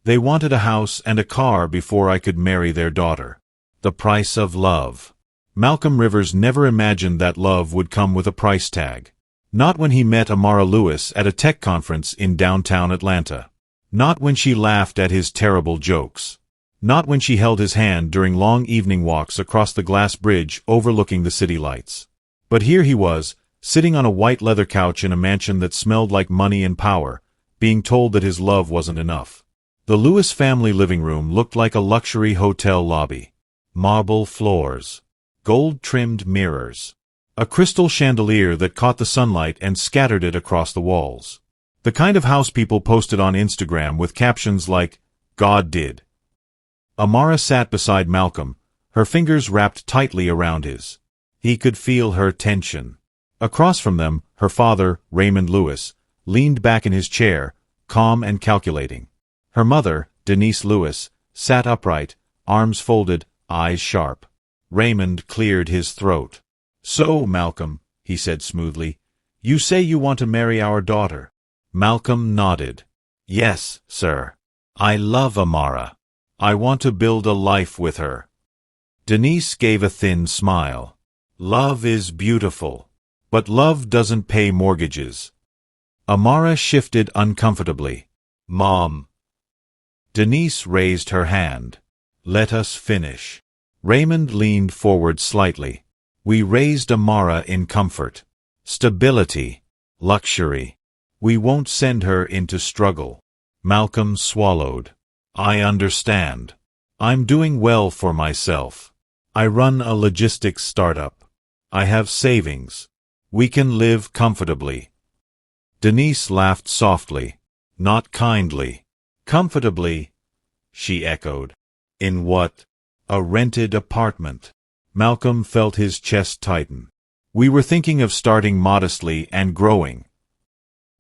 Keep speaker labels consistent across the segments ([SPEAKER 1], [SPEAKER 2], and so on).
[SPEAKER 1] They wanted a house and a car before I could marry their daughter. The price of love. Malcolm Rivers never imagined that love would come with a price tag. Not when he met Amara Lewis at a tech conference in downtown Atlanta. Not when she laughed at his terrible jokes. Not when she held his hand during long evening walks across the glass bridge overlooking the city lights. But here he was, sitting on a white leather couch in a mansion that smelled like money and power, being told that his love wasn't enough. The Lewis family living room looked like a luxury hotel lobby. Marble floors. Gold-trimmed mirrors. A crystal chandelier that caught the sunlight and scattered it across the walls. The kind of house people posted on Instagram with captions like, "God did." Amara sat beside Malcolm, her fingers wrapped tightly around his. He could feel her tension. Across from them, her father, Raymond Lewis, leaned back in his chair, calm and calculating. Her mother, Denise Lewis, sat upright, arms folded, eyes sharp. Raymond cleared his throat. "So, Malcolm," he said smoothly, "you say you want to marry our daughter?" Malcolm nodded. "Yes, sir. I love Amara. I want to build a life with her." Denise gave a thin smile. "Love is beautiful. But love doesn't pay mortgages." Amara shifted uncomfortably. "Mom." Denise raised her hand. "Let us finish." Raymond leaned forward slightly. "We raised Amara in comfort, stability, luxury. We won't send her into struggle." Malcolm swallowed. "I understand. I'm doing well for myself. I run a logistics startup. I have savings. We can live comfortably." Denise laughed softly, not kindly. "Comfortably?" she echoed. "In what? A rented apartment?" Malcolm felt his chest tighten. "We were thinking of starting modestly and growing."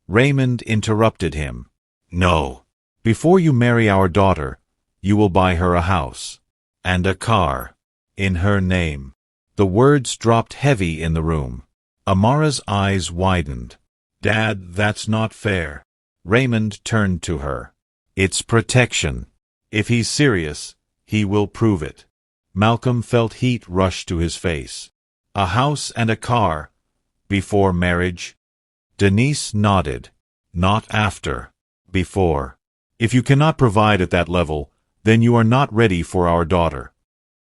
[SPEAKER 1] Raymond interrupted him. "No. Before you marry our daughter, you will buy her a house. And a car. In her name." The words dropped heavy in the room. Amara's eyes widened. "Dad, that's not fair." Raymond turned to her. "It's protection. If he's serious, he will prove it." Malcolm felt heat rush to his face. "A house and a car? Before marriage?" Denise nodded. "Not after. Before. If you cannot provide at that level, then you are not ready for our daughter."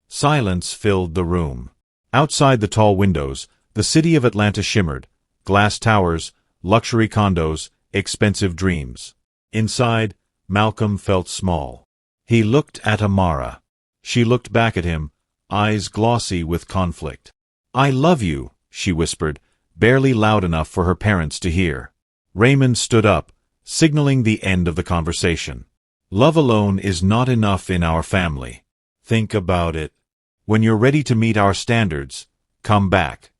[SPEAKER 1] Silence filled the room. Outside the tall windows, the city of Atlanta shimmered. Glass towers, luxury condos, expensive dreams. Inside, Malcolm felt small. He looked at Amara. She looked back at him, eyes glossy with conflict. "I love you," she whispered, barely loud enough for her parents to hear. Raymond stood up, signaling the end of the conversation. "Love alone is not enough in our family. Think about it. When you're ready to meet our standards, come back."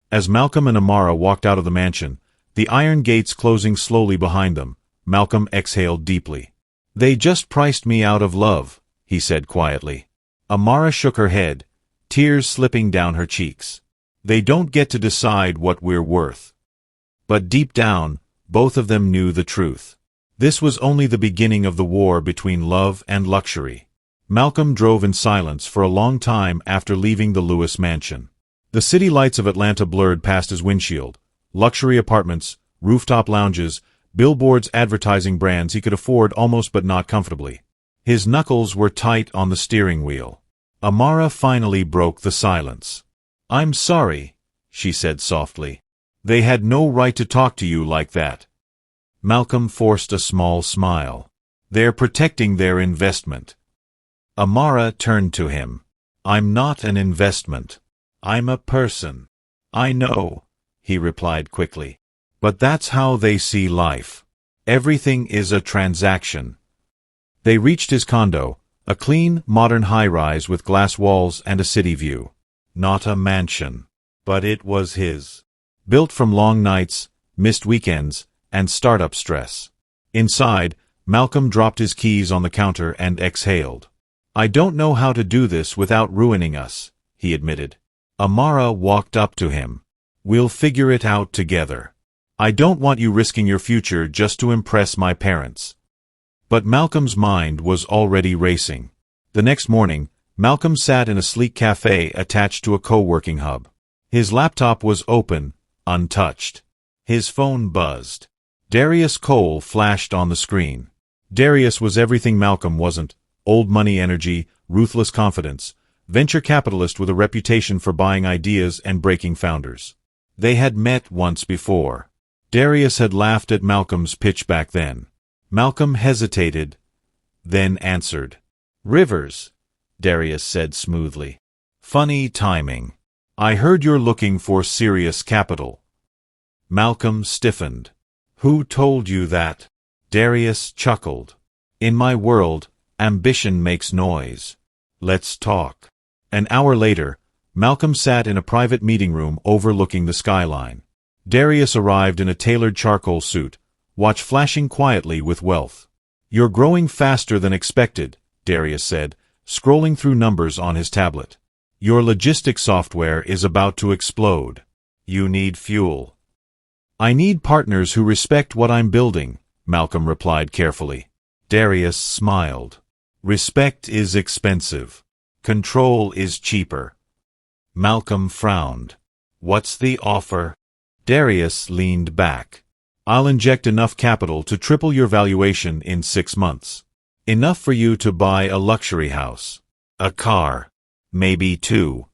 [SPEAKER 1] As Malcolm and Amara walked out of the mansion, the iron gates closing slowly behind them, Malcolm exhaled deeply. "They just priced me out of love," he said quietly. Amara shook her head, tears slipping down her cheeks. "They don't get to decide what we're worth." But deep down, both of them knew the truth. This was only the beginning of the war between love and luxury. Malcolm drove in silence for a long time after leaving the Lewis mansion. The city lights of Atlanta blurred past his windshield. Luxury apartments, rooftop lounges, billboards advertising brands he could afford almost but not comfortably. His knuckles were tight on the steering wheel. Amara finally broke the silence. "I'm sorry," she said softly. "They had no right to talk to you like that." Malcolm forced a small smile. "They're protecting their investment." Amara turned to him. "I'm not an investment. I'm a person." "I know," he replied quickly. "But that's how they see life. Everything is a transaction." They reached his condo, a clean, modern high-rise with glass walls and a city view. Not a mansion. But it was his. Built from long nights, missed weekends, and startup stress. Inside, Malcolm dropped his keys on the counter and exhaled. "I don't know how to do this without ruining us," he admitted. Amara walked up to him. "We'll figure it out together. I don't want you risking your future just to impress my parents." But Malcolm's mind was already racing. The next morning, Malcolm sat in a sleek cafe attached to a co-working hub. His laptop was open, untouched. His phone buzzed. Darius Cole flashed on the screen. Darius was everything Malcolm wasn't: old money energy, ruthless confidence, venture capitalist with a reputation for buying ideas and breaking founders. They had met once before. Darius had laughed at Malcolm's pitch back then. Malcolm hesitated, then answered. "Rivers," Darius said smoothly. "Funny timing. I heard you're looking for serious capital." Malcolm stiffened. "Who told you that?" Darius chuckled. "In my world, ambition makes noise. Let's talk." An hour later, Malcolm sat in a private meeting room overlooking the skyline. Darius arrived in a tailored charcoal suit, watch flashing quietly with wealth. "You're growing faster than expected," Darius said, scrolling through numbers on his tablet. "Your logistics software is about to explode. You need fuel." "I need partners who respect what I'm building," Malcolm replied carefully. Darius smiled. "Respect is expensive. Control is cheaper." Malcolm frowned. "What's the offer?" Darius leaned back. "I'll inject enough capital to triple your valuation in 6 months. Enough for you to buy a luxury house. A car. Maybe 2.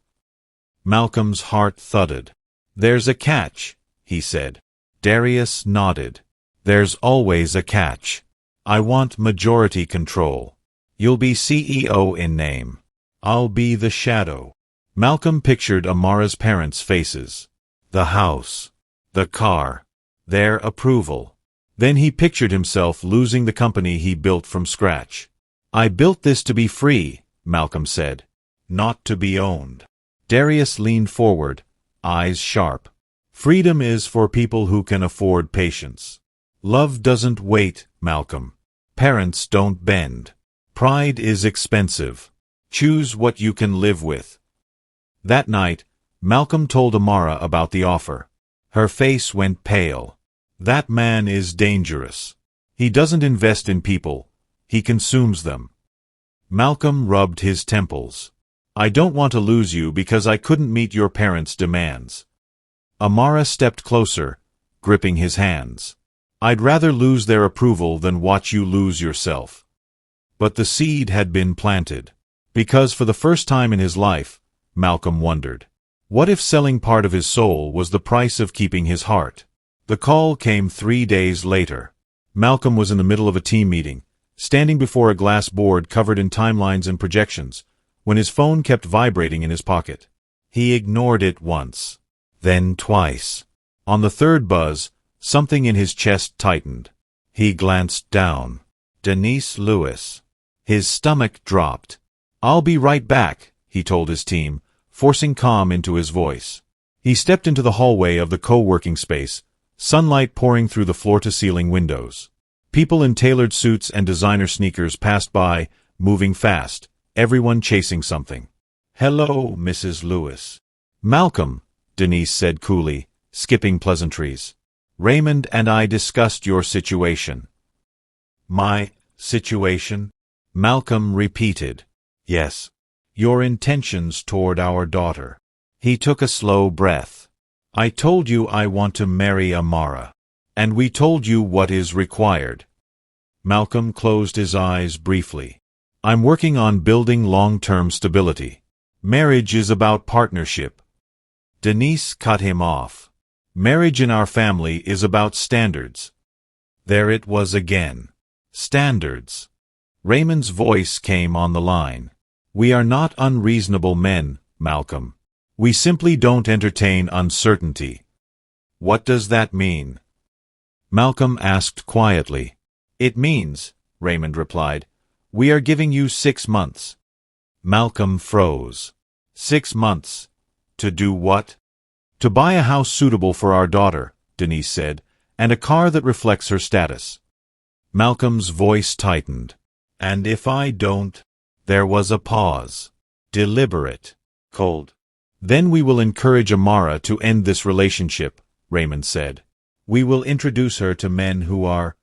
[SPEAKER 1] Malcolm's heart thudded. "There's a catch," he said. Darius nodded. "There's always a catch. I want majority control. You'll be CEO in name. I'll be the shadow." Malcolm pictured Amara's parents' faces. The house. The car. Their approval. Then he pictured himself losing the company he built from scratch. "I built this to be free," Malcolm said. "Not to be owned." Darius leaned forward, eyes sharp. "Freedom is for people who can afford patience. Love doesn't wait, Malcolm. Parents don't bend. Pride is expensive. Choose what you can live with." That night, Malcolm told Amara about the offer. Her face went pale. "That man is dangerous. He doesn't invest in people. He consumes them." Malcolm rubbed his temples. "I don't want to lose you because I couldn't meet your parents' demands." Amara stepped closer, gripping his hands. "I'd rather lose their approval than watch you lose yourself." But the seed had been planted. Because for the first time in his life, Malcolm wondered, what if selling part of his soul was the price of keeping his heart? The call came 3 days later. Malcolm was in the middle of a team meeting, standing before a glass board covered in timelines and projections, when his phone kept vibrating in his pocket. He ignored it once, then twice. On the third buzz, something in his chest tightened. He glanced down. Denise Lewis. His stomach dropped. "I'll be right back," he told his team, forcing calm into his voice. He stepped into the hallway of the co-working space, sunlight pouring through the floor-to-ceiling windows. People in tailored suits and designer sneakers passed by, moving fast, everyone chasing something. "Hello, Mrs. Lewis." "Malcolm," Denise said coolly, skipping pleasantries. "Raymond and I discussed your situation." "My situation?" Malcolm repeated. "Yes. Your intentions toward our daughter." He took a slow breath. "I told you I want to marry Amara. And we told you what is required." Malcolm closed his eyes briefly. "I'm working on building long-term stability. Marriage is about partnership." Denise cut him off. "Marriage in our family is about standards." There it was again. Standards. Raymond's voice came on the line. "We are not unreasonable men, Malcolm. We simply don't entertain uncertainty." "What does that mean?" Malcolm asked quietly. "It means," Raymond replied, "we are giving you 6 months." Malcolm froze. 6 months. To do what? "To buy a house suitable for our daughter," Denise said, "and a car that reflects her status." Malcolm's voice tightened. "And if I don't?" There was a pause. Deliberate. Cold. "Then we will encourage Amara to end this relationship," Raymond said. "We will introduce her to men who are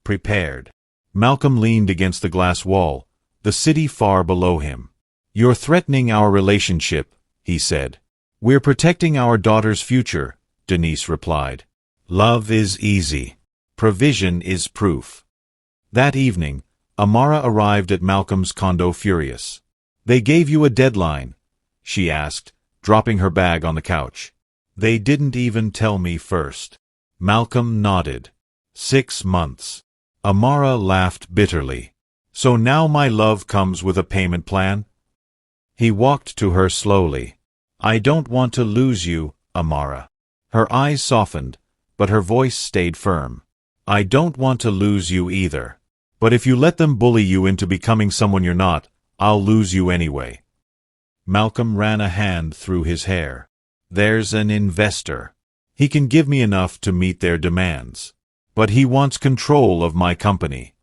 [SPEAKER 1] prepared." Malcolm leaned against the glass wall, the city far below him. "You're threatening our relationship," he said. "We're protecting our daughter's future," Denise replied. "Love is easy. Provision is proof." That evening, Amara arrived at Malcolm's condo furious. "They gave you a deadline?" she asked, dropping her bag on the couch. "They didn't even tell me first." Malcolm nodded. 6 months. Amara laughed bitterly. "So now my love comes with a payment plan?" He walked to her slowly. "I don't want to lose you, Amara." Her eyes softened, but her voice stayed firm. "I don't want to lose you either. But if you let them bully you into becoming someone you're not, I'll lose you anyway." Malcolm ran a hand through his hair. "There's an investor. He can give me enough to meet their demands. But he wants control of my company."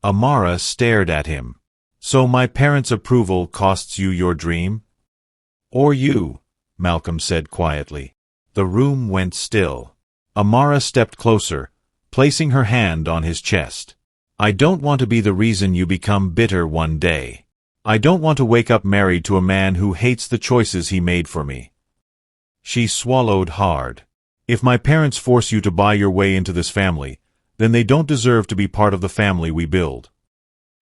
[SPEAKER 1] Amara stared at him. "So my parents' approval costs you your dream?" "Or you," Malcolm said quietly. The room went still. Amara stepped closer, placing her hand on his chest. "I don't want to be the reason you become bitter one day. I don't want to wake up married to a man who hates the choices he made for me." She swallowed hard. "If my parents force you to buy your way into this family, then they don't deserve to be part of the family we build."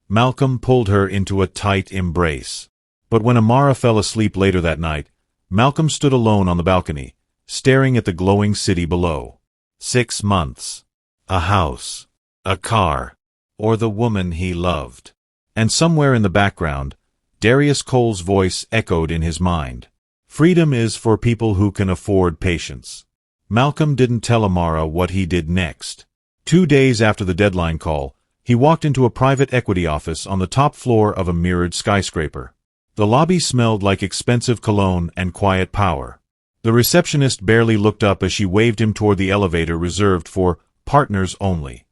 [SPEAKER 1] Malcolm pulled her into a tight embrace. But when Amara fell asleep later that night, Malcolm stood alone on the balcony, staring at the glowing city below. 6 months. A house. A car. Or the woman he loved. And somewhere in the background, Darius Cole's voice echoed in his mind. "Freedom is for people who can afford patience." Malcolm didn't tell Amara what he did next. 2 days after the deadline call, he walked into a private equity office on the top floor of a mirrored skyscraper. The lobby smelled like expensive cologne and quiet power. The receptionist barely looked up as she waved him toward the elevator reserved for partners only.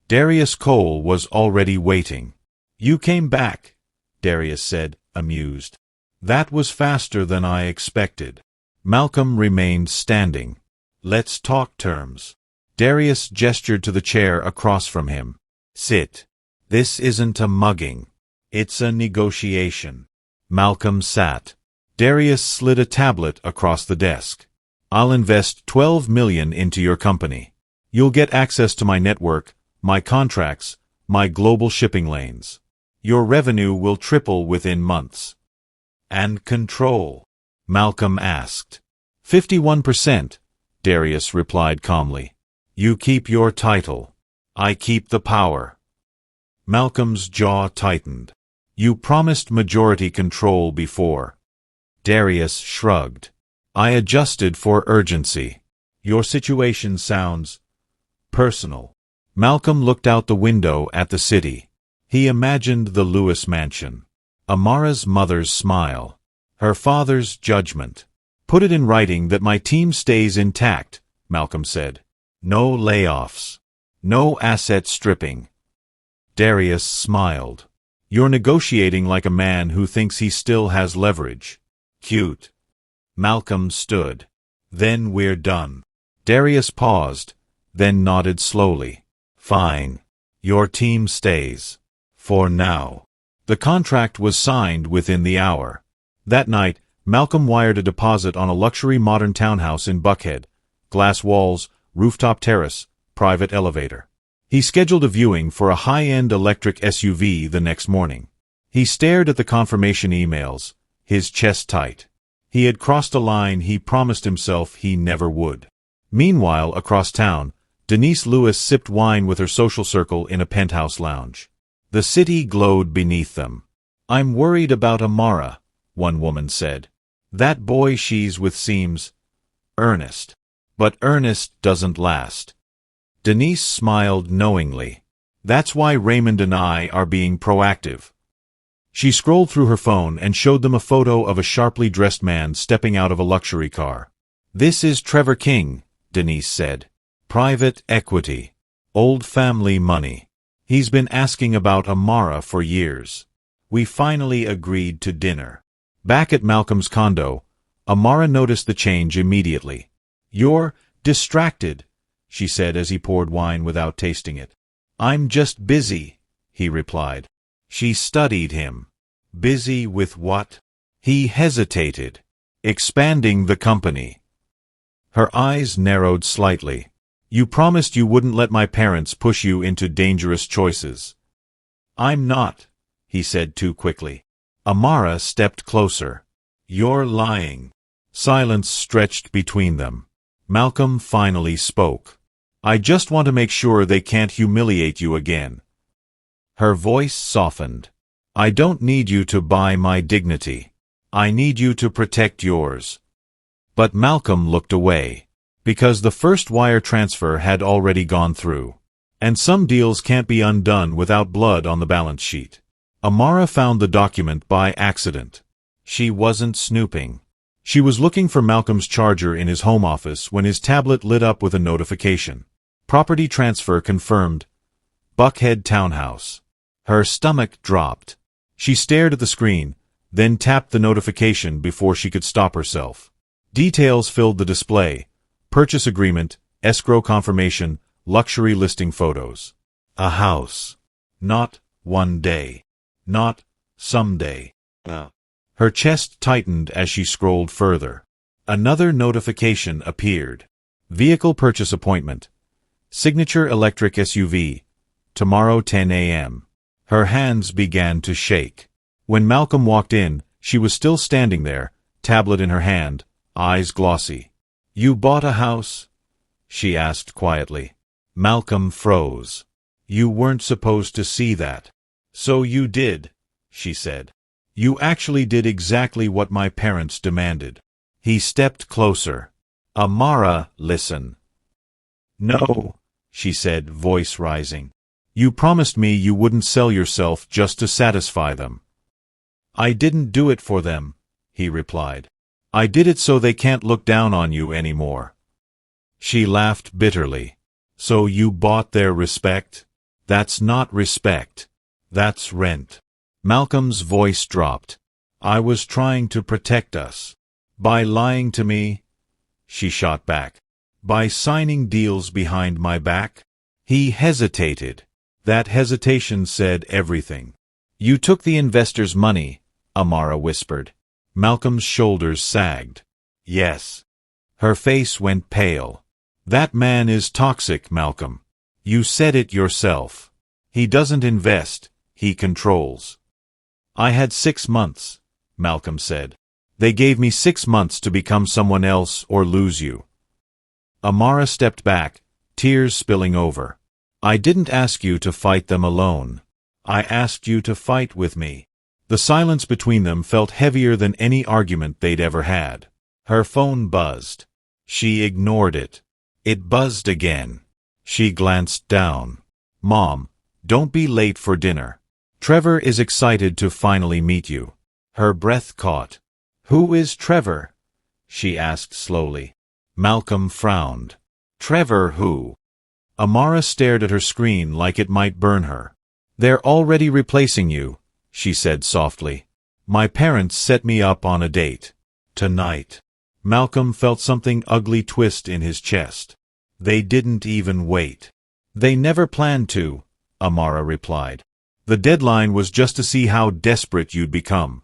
[SPEAKER 1] Darius Cole was already waiting. "You came back," Darius said, amused. "That was faster than I expected." Malcolm remained standing. "Let's talk terms." Darius gestured to the chair across from him. "Sit. This isn't a mugging. It's a negotiation." Malcolm sat. Darius slid a tablet across the desk. "I'll invest $12 million into your company. You'll get access to my network, my contracts, my global shipping lanes. Your revenue will triple within months." "And control?" Malcolm asked. 51%, Darius replied calmly. "You keep your title. I keep the power." Malcolm's jaw tightened. "You promised majority control before." Darius shrugged. "I adjusted for urgency. Your situation sounds personal." Malcolm looked out the window at the city. He imagined the Lewis mansion. Amara's mother's smile. Her father's judgment. "Put it in writing that my team stays intact," Malcolm said. "No layoffs. No asset stripping." Darius smiled. "You're negotiating like a man who thinks he still has leverage." "Cute." Malcolm stood. "Then we're done." Darius paused, then nodded slowly. "Fine. Your team stays. For now." The contract was signed within the hour. That night, Malcolm wired a deposit on a luxury modern townhouse in Buckhead. Glass walls, rooftop terrace, private elevator. He scheduled a viewing for a high-end electric SUV the next morning. He stared at the confirmation emails, his chest tight. He had crossed a line he promised himself he never would. Meanwhile, across town, Denise Lewis sipped wine with her social circle in a penthouse lounge. The city glowed beneath them. "I'm worried about Amara," one woman said. "That boy she's with seems earnest. But earnest doesn't last." Denise smiled knowingly. "That's why Raymond and I are being proactive." She scrolled through her phone and showed them a photo of a sharply dressed man stepping out of a luxury car. "This is Trevor King," Denise said. "Private equity. Old family money. He's been asking about Amara for years. We finally agreed to dinner." Back at Malcolm's condo, Amara noticed the change immediately. "You're distracted," she said as he poured wine without tasting it. I'm just busy, he replied. She studied him. Busy with what? He hesitated. Expanding the company. Her eyes narrowed slightly. You promised you wouldn't let my parents push you into dangerous choices. I'm not, he said too quickly. Amara stepped closer. You're lying. Silence stretched between them. Malcolm finally spoke. I just want to make sure they can't humiliate you again. Her voice softened. I don't need you to buy my dignity. I need you to protect yours. But Malcolm looked away. Because the first wire transfer had already gone through. And some deals can't be undone without blood on the balance sheet. Amara found the document by accident. She wasn't snooping. She was looking for Malcolm's charger in his home office when his tablet lit up with a notification. Property transfer confirmed. Buckhead Townhouse. Her stomach dropped. She stared at the screen, then tapped the notification before she could stop herself. Details filled the display. Purchase agreement, escrow confirmation, luxury listing photos. A house. Not one day. Not someday. Her chest tightened as she scrolled further. Another notification appeared. Vehicle purchase appointment. Signature electric SUV. Tomorrow 10 a.m. Her hands began to shake. When Malcolm walked in, she was still standing there, tablet in her hand, eyes glossy. You bought a house? She asked quietly. Malcolm froze. You weren't supposed to see that. So you did, she said. You actually did exactly what my parents demanded. He stepped closer. Amara, listen. No, she said, voice rising. You promised me you wouldn't sell yourself just to satisfy them. I didn't do it for them, he replied. I did it so they can't look down on you anymore. She laughed bitterly. So you bought their respect? That's not respect. That's rent. Malcolm's voice dropped. I was trying to protect us. By lying to me? She shot back. By signing deals behind my back? He hesitated. That hesitation said everything. You took the investors' money, Amara whispered. Malcolm's shoulders sagged. Yes. Her face went pale. That man is toxic, Malcolm. You said it yourself. He doesn't invest, he controls. I had 6 months, Malcolm said. They gave me 6 months to become someone else or lose you. Amara stepped back, tears spilling over. I didn't ask you to fight them alone. I asked you to fight with me. The silence between them felt heavier than any argument they'd ever had. Her phone buzzed. She ignored it. It buzzed again. She glanced down. Mom, don't be late for dinner. Trevor is excited to finally meet you. Her breath caught. Who is Trevor? She asked slowly. Malcolm frowned. Trevor who? Amara stared at her screen like it might burn her. They're already replacing you, she said softly. My parents set me up on a date. Tonight. Malcolm felt something ugly twist in his chest. They didn't even wait. They never planned to, Amara replied. The deadline was just to see how desperate you'd become.